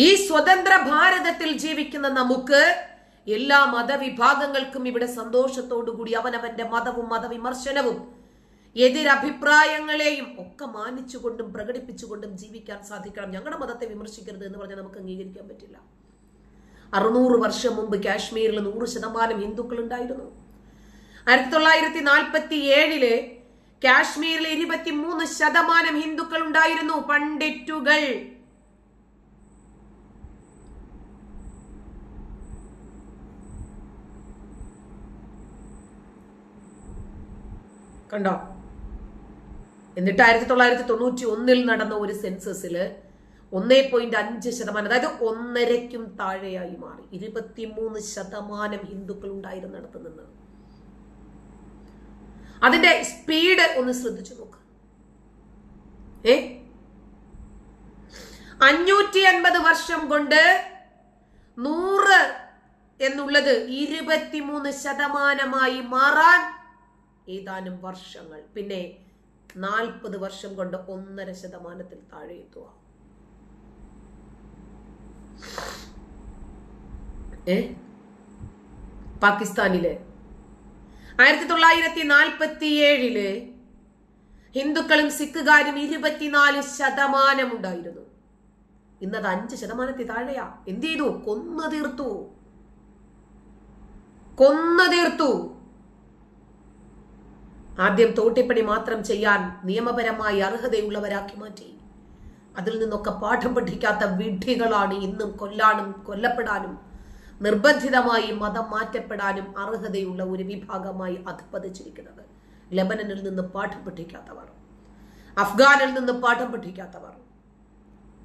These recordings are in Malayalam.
ഈ സ്വതന്ത്ര ഭാരതത്തിൽ ജീവിക്കുന്ന നമുക്ക് എല്ലാ മതവിഭാഗങ്ങൾക്കും ഇവിടെ സന്തോഷത്തോടുകൂടി അവനവന്റെ മതവും മതവിമർശനവും എതിരഭിപ്രായങ്ങളെയും ഒക്കെ മാനിച്ചുകൊണ്ടും പ്രകടിപ്പിച്ചുകൊണ്ടും ജീവിക്കാൻ സാധിക്കണം. ഞങ്ങളുടെ മതത്തെ വിമർശിക്കരുത് എന്ന് പറഞ്ഞാൽ നമുക്ക് അംഗീകരിക്കാൻ പറ്റില്ല. 600 വർഷം മുമ്പ് കാശ്മീരിൽ 100% ഹിന്ദുക്കൾ ഉണ്ടായിരുന്നു. 1947 കാശ്മീരിൽ 23% ഹിന്ദുക്കൾ ഉണ്ടായിരുന്നു. പണ്ഡിറ്റുകൾ കണ്ടോ? എന്നിട്ട് 1991 നടന്ന ഒരു സെൻസസില് 1.5%, അതായത് 1.5ക്കും താഴെയായി മാറി. 23% ഹിന്ദുക്കൾ ഉണ്ടായിരുന്നിടത്ത് നിന്ന്. അതിന്റെ സ്പീഡ് ഒന്ന് ശ്രദ്ധിച്ചു നോക്ക്. 550 വർഷം കൊണ്ട് 100 എന്നുള്ളത് 23% മാറാൻ ഏതാനും വർഷങ്ങൾ, പിന്നെ 40 വർഷം കൊണ്ട് 1.5% താഴെ എത്തുക. പാകിസ്ഥാനില് 1947 ഹിന്ദുക്കളും സിഖുകാരും 24% ഉണ്ടായിരുന്നു. ഇന്നത് 5% താഴെയാ. എന്ത് ചെയ്തു? കൊന്നു തീർത്തു. ആദ്യം തോട്ടിപ്പണി മാത്രം ചെയ്യാൻ നിയമപരമായി അർഹതയുള്ളവരാക്കി മാറ്റി. അതിൽ നിന്നൊക്കെ പാഠം പഠിക്കാത്ത വിഡ്ഢികളാണ് ഇന്നും കൊല്ലാനും കൊല്ലപ്പെടാനും നിർബന്ധിതമായി മതം മാറ്റപ്പെടാനും അർഹതയുള്ള ഒരു വിഭാഗമായി അധപ്പതിച്ചിരിക്കുന്നത്. ലെബനനിൽ നിന്ന് പാഠം പഠിക്കാത്തവർ, അഫ്ഗാനിൽ നിന്ന് പാഠം പഠിക്കാത്തവർ,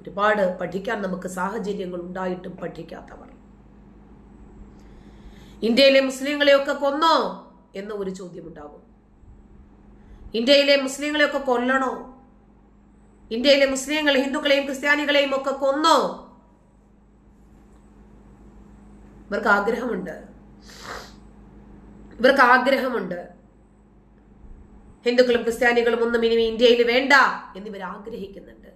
ഒരുപാട് പഠിക്കാൻ നമുക്ക് സാഹചര്യങ്ങൾ ഉണ്ടായിട്ടും പഠിക്കാത്തവർ. ഇന്ത്യയിലെ മുസ്ലിങ്ങളെയൊക്കെ കൊന്നോ എന്ന ഒരു ചോദ്യം ഉണ്ടാകും. ഇന്ത്യയിലെ മുസ്ലിങ്ങളെയൊക്കെ കൊല്ലണോ? ഇന്ത്യയിലെ മുസ്ലിങ്ങൾ ഹിന്ദുക്കളെയും ക്രിസ്ത്യാനികളെയും ഒക്കെ കൊന്നോ? ഇവർക്ക് ആഗ്രഹമുണ്ട്. ഹിന്ദുക്കളും ക്രിസ്ത്യാനികളും ഒന്നും ഇനി ഇന്ത്യയിൽ വേണ്ട എന്നിവർ ആഗ്രഹിക്കുന്നുണ്ട്.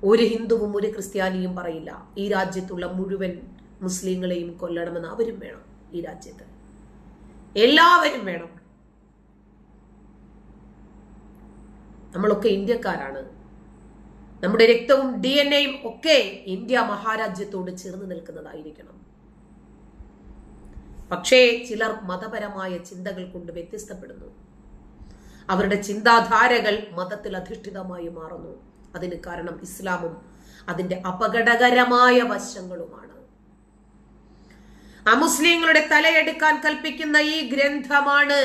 ഒരു ഹിന്ദുവും ഒരു ക്രിസ്ത്യാനിയും പറയില്ല ഈ രാജ്യത്തുള്ള മുഴുവൻ മുസ്ലിങ്ങളെയും കൊല്ലണമെന്ന്. അവരും വേണം. ഈ രാജ്യത്ത് എല്ലാവരും വേണം. നമ്മളൊക്കെ ഇന്ത്യക്കാരാണ്. നമ്മുടെ രക്തവും DNA ഒക്കെ ഇന്ത്യ മഹാരാജ്യത്തോട് ചേർന്ന് നിൽക്കുന്നതായിരിക്കണം. പക്ഷേ ചിലർ മതപരമായ ചിന്തകൾ കൊണ്ട് വ്യത്യസ്തപ്പെടുന്നു. അവരുടെ ചിന്താധാരകൾ മതത്തിൽ അധിഷ്ഠിതമായി മാറുന്നു. അതിന് കാരണം ഇസ്ലാമും അതിന്റെ അപകടകരമായ വശങ്ങളുമാണ്. അമുസ്ലിങ്ങളുടെ തലയെടുക്കാൻ കൽപ്പിക്കുന്ന ഈ ഗ്രന്ഥമാണ്.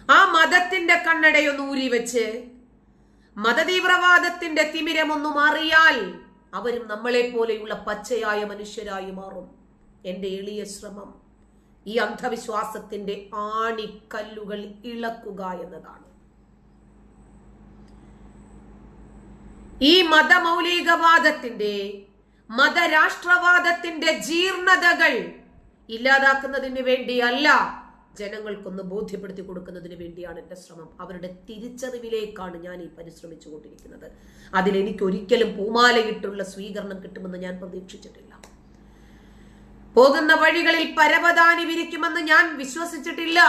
ആ മതത്തിന്റെ കണ്ണടയൊന്ന് ഊരിവെച്ച് മതതീവ്രവാദത്തിന്റെ തിമിരമൊന്നു മാറിയാൽ അവരും നമ്മളെ പോലെയുള്ള പച്ചയായ മനുഷ്യരായി മാറും. എന്റെ എളിയ ശ്രമം ഈ അന്ധവിശ്വാസത്തിന്റെ ആണിക്കല്ലുകൾ ഇളക്കുക എന്നതാണ്. ഈ മതമൗലികവാദത്തിന്റെ മതരാഷ്ട്രവാദത്തിന്റെ ജീർണതകൾ ഇല്ലാതാക്കുന്നതിന് വേണ്ടിയല്ല, ജനങ്ങൾക്കൊന്ന് ബോധ്യപ്പെടുത്തി കൊടുക്കുന്നതിന് വേണ്ടിയാണ് എന്റെ ശ്രമം. അവരുടെ തിരിച്ചറിവിലേക്കാണ് ഞാൻ ഈ പരിശ്രമിച്ചു കൊണ്ടിരിക്കുന്നത്. അതിലെനിക്ക് ഒരിക്കലും പൂമാലയിട്ടുള്ള സ്വീകരണം കിട്ടുമെന്ന് ഞാൻ പ്രതീക്ഷിച്ചിട്ടില്ല. പോകുന്ന വഴികളിൽ പരവതാനി വിരിക്കുമെന്ന് ഞാൻ വിശ്വസിച്ചിട്ടില്ല.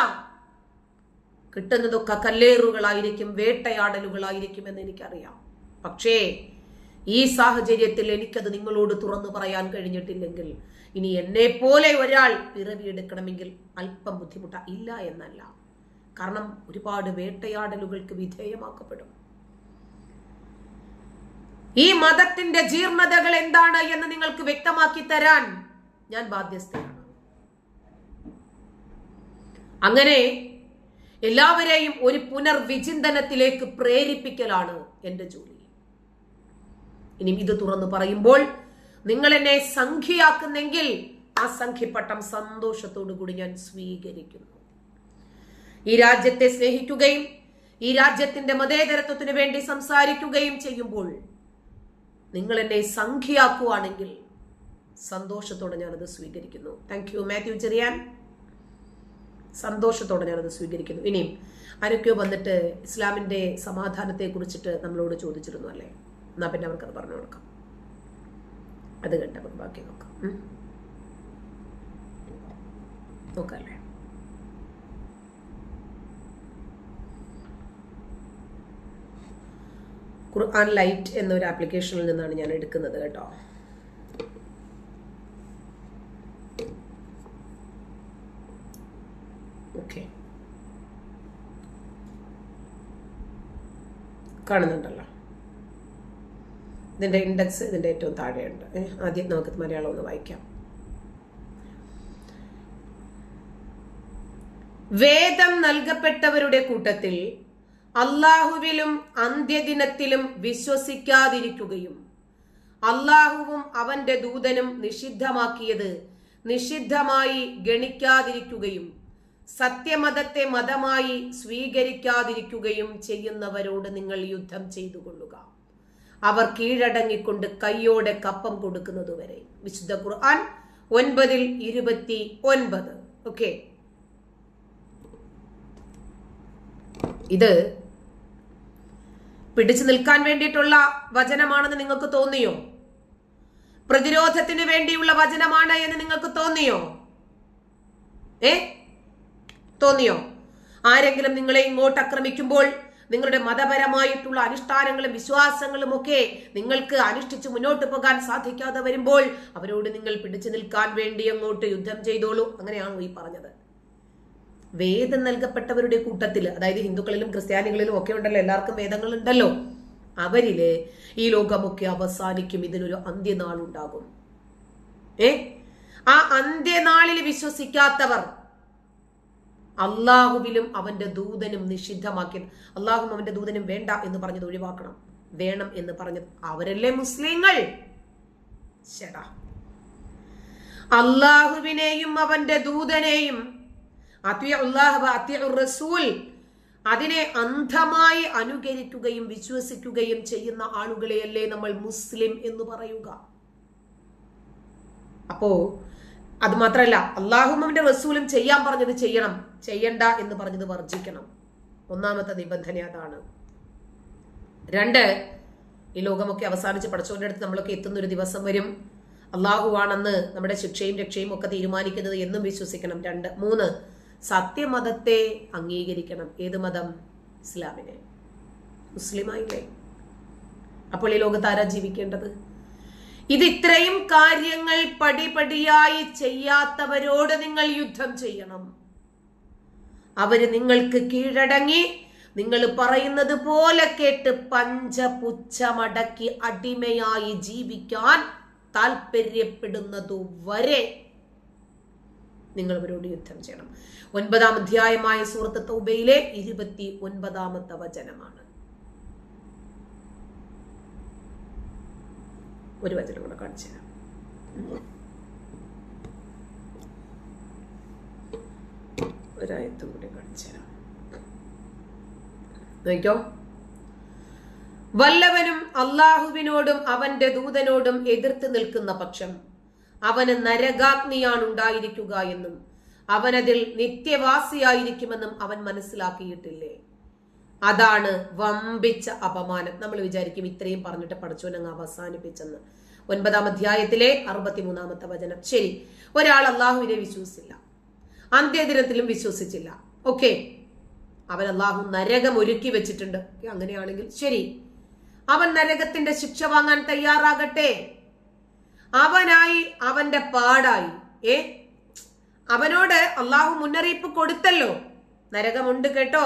കിട്ടുന്നതൊക്കെ കല്ലേറുകളായിരിക്കും, വേട്ടയാടലുകളായിരിക്കും എന്ന് എനിക്കറിയാം. പക്ഷേ ഈ സാഹചര്യത്തിൽ എനിക്കത് നിങ്ങളോട് തുറന്നു പറയാൻ കഴിഞ്ഞിട്ടില്ലെങ്കിൽ ഇനി എന്നെ പോലെ ഒരാൾ പിറവിയെടുക്കണമെങ്കിൽ അല്പം ബുദ്ധിമുട്ട ഇല്ല എന്നല്ല. കാരണം ഒരുപാട് വേട്ടയാടലുകൾക്ക് വിധേയമാക്കപ്പെടും. ഈ മതത്തിന്റെ ജീർണതകൾ എന്താണ് എന്ന് നിങ്ങൾക്ക് വ്യക്തമാക്കി തരാൻ ഞാൻ ബാധ്യസ്ഥയാണ്. അങ്ങനെ എല്ലാവരെയും ഒരു പുനർവിചിന്തനത്തിലേക്ക് പ്രേരിപ്പിക്കലാണ് എന്റെ ജോലി. ഇനി ഇത് തുറന്നു പറയുമ്പോൾ നിങ്ങൾ എന്നെ സംഖ്യയാക്കുന്നെങ്കിൽ ആ സംഖ്യപ്പട്ടം സന്തോഷത്തോടു കൂടി ഞാൻ സ്വീകരിക്കുന്നു. ഈ രാജ്യത്തെ സ്നേഹിക്കുകയും ഈ രാജ്യത്തിന്റെ മതേതരത്വത്തിന് വേണ്ടി സംസാരിക്കുകയും ചെയ്യുമ്പോൾ നിങ്ങൾ എന്നെ സംഖ്യയാക്കുവാണെങ്കിൽ സന്തോഷത്തോടെ ഞാനത് സ്വീകരിക്കുന്നു. Thank you Mathew Cheriyan. സന്തോഷത്തോടെ ഞാനത് സ്വീകരിക്കുന്നു. ഇനിയും ആരൊക്കെയോ വന്നിട്ട് ഇസ്ലാമിന്റെ സമാധാനത്തെ കുറിച്ചിട്ട് നമ്മളോട് ചോദിച്ചിരുന്നു അല്ലേ? എന്നാ പിന്നെ അവർക്കത് പറഞ്ഞു കൊടുക്കാം. അത് കേട്ട് നമുക്ക് ബാക്കി നോക്കാം. നോക്കല്ലേ. ഖുർആൻ ലൈറ്റ് എന്നൊരു ആപ്ലിക്കേഷനിൽ നിന്നാണ് ഞാൻ എടുക്കുന്നത് കേട്ടോ. ഓക്കെ, കാണുന്നുണ്ടല്ലോ. ഇതിന്റെ ഇൻഡെക്സ് ഇതിന്റെ ഏറ്റവും താഴെയുണ്ട്. ആദ്യം നമുക്ക് മലയാളം ഒന്ന് വായിക്കാം. വേദം നൽകപ്പെട്ടവരുടെ കൂട്ടത്തിൽ അള്ളാഹുവിലും അന്ത്യദിനത്തിലും വിശ്വസിക്കാതിരിക്കുകയും അള്ളാഹുവും അവന്റെ ദൂതനും നിഷിദ്ധമാക്കിയത് നിഷിദ്ധമായി ഗണിക്കാതിരിക്കുകയും സത്യമതത്തെ മതമായി സ്വീകരിക്കാതിരിക്കുകയും ചെയ്യുന്നവരോട് നിങ്ങൾ യുദ്ധം ചെയ്തു കൊള്ളുക. അവർ കീഴടങ്ങിക്കൊണ്ട് കയ്യോടെ കപ്പം കൊടുക്കുന്നതുവരെ. വിശുദ്ധ ഖുർആൻ 9:29. ഓക്കെ, ഇത് പിടിച്ചു നിൽക്കാൻ വേണ്ടിയിട്ടുള്ള വചനമാണെന്ന് നിങ്ങൾക്ക് തോന്നിയോ? പ്രതിരോധത്തിന് വേണ്ടിയുള്ള വചനമാണ് എന്ന് നിങ്ങൾക്ക് തോന്നിയോ? തോന്നിയോ? ആരെങ്കിലും നിങ്ങളെ ഇങ്ങോട്ട് ആക്രമിക്കുമ്പോൾ നിങ്ങളുടെ മതപരമായിട്ടുള്ള അനുഷ്ഠാനങ്ങളും വിശ്വാസങ്ങളും ഒക്കെ നിങ്ങൾക്ക് അനുഷ്ഠിച്ച് മുന്നോട്ട് പോകാൻ സാധിക്കാതെ വരുമ്പോൾ അവരോട് നിങ്ങൾ പിടിച്ചു നിൽക്കാൻ വേണ്ടി അങ്ങോട്ട് യുദ്ധം ചെയ്തോളൂ. അങ്ങനെയാണോ ഈ പറഞ്ഞത്? വേദം നൽകപ്പെട്ടവരുടെ കൂട്ടത്തിൽ, അതായത് ഹിന്ദുക്കളിലും ക്രിസ്ത്യാനികളിലും ഒക്കെ ഉണ്ടല്ലോ, എല്ലാവർക്കും വേദങ്ങൾ ഉണ്ടല്ലോ, അവരില് ഈ ലോകമൊക്കെ അവസാനിക്കും, ഇതിനൊരു അന്ത്യനാളുണ്ടാകും. ആ അന്ത്യനാളിൽ വിശ്വസിക്കാത്തവർ അള്ളാഹുവിലും അവന്റെ ദൂതനും നിഷിദ്ധമാക്കി. അള്ളാഹുവും അവന്റെ ദൂതനും വേണ്ട എന്ന് പറഞ്ഞത് ഒഴിവാക്കണം, വേണം എന്ന് പറഞ്ഞത് അവരല്ലേ മുസ്ലിങ്ങൾ? ശടാ, അള്ളാഹുവിനെയും അവന്റെ ദൂതനെയും അതിനെ അന്ധമായി അനുകരിക്കുകയും വിശ്വസിക്കുകയും ചെയ്യുന്ന ആളുകളെയല്ലേ നമ്മൾ മുസ്ലിം എന്ന് പറയുക. അപ്പോ അത് മാത്രല്ല, അള്ളാഹും അവന്റെ റസൂലും ചെയ്യാൻ പറഞ്ഞത് ചെയ്യണം, ചെയ്യണ്ട എന്ന് പറഞ്ഞത് വർജിക്കണം. ഒന്നാമത്തെ നിബന്ധന അതാണ്. 2, ഈ ലോകമൊക്കെ അവസാനിച്ച് പടച്ചവന്റെ അടുത്ത് നമ്മളൊക്കെ എത്തുന്ന ഒരു ദിവസം വരും. അള്ളാഹു ആണെന്ന് നമ്മുടെ ശിക്ഷയും രക്ഷയും ഒക്കെ തീരുമാനിക്കുന്നത് എന്നും വിശ്വസിക്കണം. 2, 3, സത്യമതത്തെ അംഗീകരിക്കണം. ഏത് മതം? ഇസ്ലാമിനെ. മുസ്ലിമായില്ലേ? അപ്പോൾ ഈ ലോകത്ത് ആരാ ജീവിക്കേണ്ടത്? ഇത് ഇത്രയും കാര്യങ്ങൾ പടിപടിയായി ചെയ്യാത്തവരോട് നിങ്ങൾ യുദ്ധം ചെയ്യണം. അവര് നിങ്ങൾക്ക് കീഴടങ്ങി നിങ്ങൾ പറയുന്നത് പോലെ കേട്ട് പഞ്ചപുച്ഛമടക്കി അടിമയായി ജീവിക്കാൻ താല്പര്യപ്പെടുന്നതു വരെ നിങ്ങൾ അവരോട് യുദ്ധം ചെയ്യണം. 9-ാം അധ്യായമായ സൂറത്ത് തൗബയിലെ 29-ാമത്തെ വചനമാണ്. ഒരു വചനം കൂടെ കാണിച്ചു തരാം. ഒരായത്തും കൂടി കാണിച്ചു തരാം. നോക്കിക്കോ. വല്ലവനും അള്ളാഹുവിനോടും അവന്റെ ദൂതനോടും എതിർത്ത് നിൽക്കുന്ന പക്ഷം അവന് നരകാഗ്നിയാണ് ഉണ്ടായിരിക്കുക എന്നും അവനതിൽ നിത്യവാസിയായിരിക്കുമെന്നും അവൻ മനസ്സിലാക്കിയിട്ടില്ലേ? അതാണ് വമ്പിച്ച അപമാനം. നമ്മൾ വിചാരിക്കും ഇത്രയും പറഞ്ഞിട്ട് പടച്ചോനങ്ങ് അവസാനിപ്പിച്ചെന്ന്. 9-ാം അധ്യായത്തിലെ 63-ാമത്തെ വചനം. ശരി, ഒരാൾ അള്ളാഹുവിനെ വിശ്വസിച്ചില്ല, അന്ത്യദിനത്തിലും വിശ്വസിച്ചില്ല. ഓക്കെ, അവൻ അള്ളാഹു നരകം ഒരുക്കി വെച്ചിട്ടുണ്ട്. അങ്ങനെയാണെങ്കിൽ ശരി, അവൻ നരകത്തിന്റെ ശിക്ഷ വാങ്ങാൻ തയ്യാറാകട്ടെ. അവനായി അവന്റെ പാടായി. അവനോട് അള്ളാഹു മുന്നറിയിപ്പ് കൊടുത്തല്ലോ, നരകമുണ്ട് കേട്ടോ,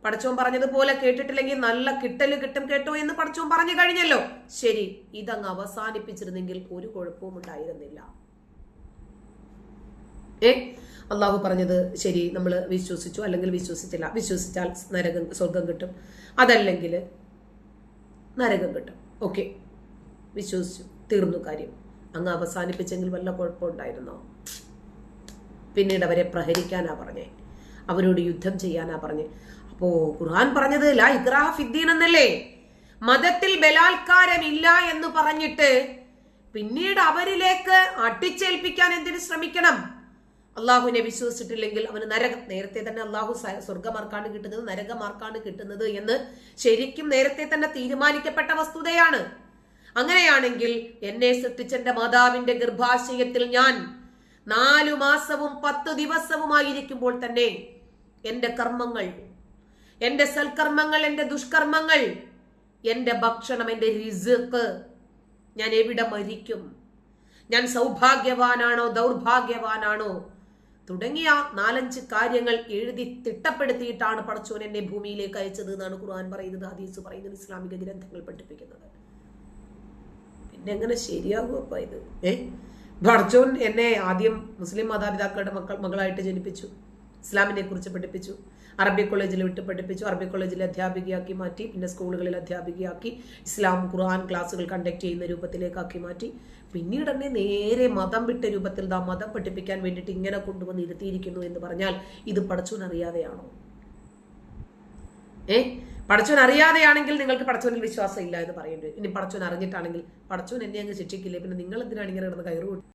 പടച്ചോൻ പറഞ്ഞതുപോലെ കേട്ടിട്ടില്ലെങ്കിൽ നല്ല കിട്ടല് കിട്ടും കേട്ടോ എന്ന് പടച്ചോൻ പറഞ്ഞു കഴിഞ്ഞല്ലോ. ശരി, ഇതങ്ങ് അവസാനിപ്പിച്ചിരുന്നെങ്കിൽ ഒരു കുഴപ്പവും ഉണ്ടായിരുന്നില്ല. അള്ളാഹു പറഞ്ഞത് ശരി, നമ്മൾ വിശ്വസിച്ചു അല്ലെങ്കിൽ വിശ്വസിച്ചില്ല. വിശ്വസിച്ചാൽ നരകം സ്വർഗം കിട്ടും, അതല്ലെങ്കിൽ നരകം കിട്ടും. ഓക്കെ, വിശ്വസിച്ചു, തീർന്നു കാര്യം. അങ്ങ് അവസാനിപ്പിച്ചെങ്കിൽ വല്ല കുഴപ്പമുണ്ടായിരുന്നോ? പിന്നീട് അവരെ പ്രഹരിക്കാനാ പറഞ്ഞേ, അവരോട് യുദ്ധം ചെയ്യാനാ പറഞ്ഞേ. അപ്പോ ഖുർആൻ പറഞ്ഞത് ലാ ഇക്റാഹ ഫിദ്ദീൻ എന്നല്ലേ? മതത്തിൽ ബലാത്കാരമില്ല എന്ന് പറഞ്ഞിട്ട് പിന്നീട് അവരിലേക്ക് അടിച്ചേൽപ്പിക്കാൻ എന്തിനു ശ്രമിക്കണം? അള്ളാഹുവിനെ വിശ്വസിച്ചിട്ടില്ലെങ്കിൽ അവന് നരകം, നേരത്തെ തന്നെ അള്ളാഹു സ്വർഗമാർക്കാണ് കിട്ടുന്നത്, നരകമാർക്കാണ് കിട്ടുന്നത് എന്ന് ശരിക്കും നേരത്തെ തന്നെ തീരുമാനിക്കപ്പെട്ട വസ്തുതയാണ്. അങ്ങനെയാണെങ്കിൽ എന്നെ സൃഷ്ടിച്ച എന്റെ മാതാവിന്റെ ഗർഭാശയത്തിൽ ഞാൻ 4 മാസവും 10 ദിവസവുമായിരിക്കുമ്പോൾ തന്നെ എന്റെ കർമ്മങ്ങൾ, എന്റെ സൽക്കർമ്മങ്ങൾ, എന്റെ ദുഷ്കർമ്മങ്ങൾ, എന്റെ ഭക്ഷണം, എന്റെ റിസ്ക്, ഞാൻ എവിടെ മരിക്കും, ഞാൻ സൗഭാഗ്യവാനാണോ ദൗർഭാഗ്യവാനാണോ തുടങ്ങിയ 4-5 കാര്യങ്ങൾ എഴുതി തിട്ടപ്പെടുത്തിയിട്ടാണ് പടച്ചോൻ എന്നെ ഭൂമിയിലേക്ക് അയച്ചത് എന്നാണ് ഖുർആൻ പറയുന്നത്, ഹദീസ് പറയുന്നത്, ഇസ്ലാമിക ഗ്രന്ഥങ്ങൾ പഠിപ്പിക്കുന്നത്. പിന്നെ എങ്ങനെ ശരിയാകും ഇത്? പടച്ചോൻ എന്നെ ആദ്യം മുസ്ലിം മാതാപിതാക്കളുടെ മകളായിട്ട് ജനിപ്പിച്ചു, ഇസ്ലാമിനെ കുറിച്ച് പഠിപ്പിച്ചു, അറബി കോളേജിൽ വിട്ട് പഠിപ്പിച്ചു, അറബി കോളേജിൽ അധ്യാപികയാക്കി മാറ്റി, പിന്നെ സ്കൂളുകളിൽ അധ്യാപികയാക്കി, ഇസ്ലാം ഖുർആൻ ക്ലാസ്സുകൾ കണ്ടക്ട് ചെയ്യുന്ന രൂപത്തിലേക്കാക്കി മാറ്റി. പിന്നീട് തന്നെ നേരെ മതം വിട്ട രൂപത്തിൽ മതം പഠിപ്പിക്കാൻ വേണ്ടിയിട്ട് ഇങ്ങനെ കൊണ്ടുവന്ന് ഇരുത്തിയിരിക്കുന്നു എന്ന് പറഞ്ഞാൽ ഇത് പടച്ചോൻ അറിയാതെയാണോ? പടച്ചോൻ അറിയാതെയാണെങ്കിൽ നിങ്ങൾക്ക് പടച്ചോനിൽ വിശ്വാസം ഇല്ല എന്ന് പറയേണ്ടി വരും. ഇനി പടച്ചോൻ അറിഞ്ഞിട്ടാണെങ്കിൽ പടച്ചോൻ എന്നെ അങ്ങ് ശിക്ഷിക്കില്ലേ, പിന്നെ നിങ്ങൾ എന്തിനാണ് ഇങ്ങനെ കിടന്ന് കയറുകൂട്ടി?